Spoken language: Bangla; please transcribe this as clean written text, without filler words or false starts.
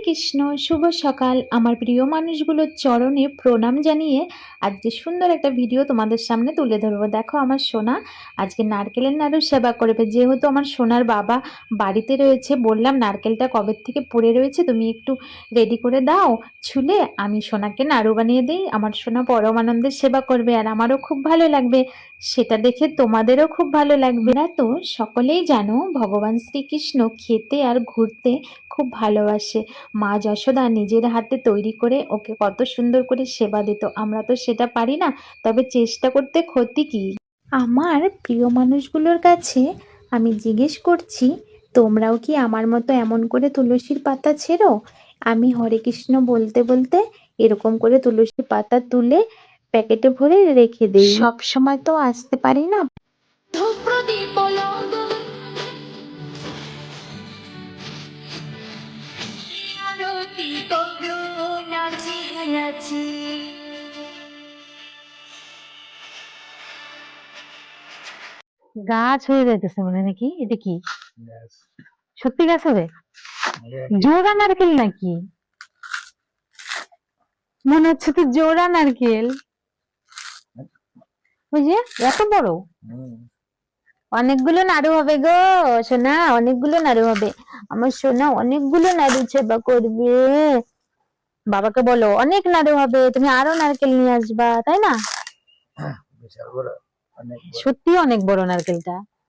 কৃষ্ণ, শুভ সকাল। আমার প্রিয় মানুষগুলোর চরণে প্রণাম জানিয়ে আজকে সুন্দর একটা ভিডিও তোমাদের সামনে তুলে ধরবো। দেখো আমার সোনা আজকে নারকেলের নাড়ুর সেবা করবে। যেহেতু আমার সোনার বাবা বাড়িতে রয়েছে, বললাম নারকেলটা কবে থেকে পড়ে রয়েছে, তুমি একটু রেডি করে দাও ছুলে, আমি সোনাকে নাড়ু বানিয়ে দিই। আমার সোনা পরম আনন্দের সেবা করবে আর আমারও খুব ভালো লাগবে, সেটা দেখে তোমাদেরও খুব ভালো লাগবে। না তো সকলেই জানো ভগবান শ্রীকৃষ্ণ খেতে আর ঘুরতে খুব ভালোবাসে। মা যশোদা নিজের হাতে তৈরি করে ওকে কত সুন্দর করে সেবা দিত। আমরা তো সেটা পারি না, তবে চেষ্টা করতে ক্ষতি কি। আমার প্রিয় মানুষগুলোর কাছে আমি জিজ্ঞেস করছি, তোমরাও কি আমার মতো এমন করে তুলসীর পাতা ছেড়ো? আমি হরে কৃষ্ণ বলতে বলতে এরকম করে তুলসী পাতা তুলে প্যাকেটে ভরে রেখে দিই। সব সময় তো আসতে পারি না। গাছ হয়ে যাইতেছে মনে নাকি এটা কি সত্যি গাছ হবে? জোড়া নারকেল নাকি? মনে হচ্ছে তো জোড়া নারকেল। ওই যে এত বড়, অনেকগুলো নাড়ু হবে গো সোনা, অনেকগুলো নাড়ু হবে। আমার সোনা অনেকগুলো নাড়ু সেবা করবে। বাবাকে বলো অনেক নাড়ু হবে, তুমি আরো নারকেল নিয়ে আসবা, তাই না? সত্যি অনেক বড় নারকেলটা।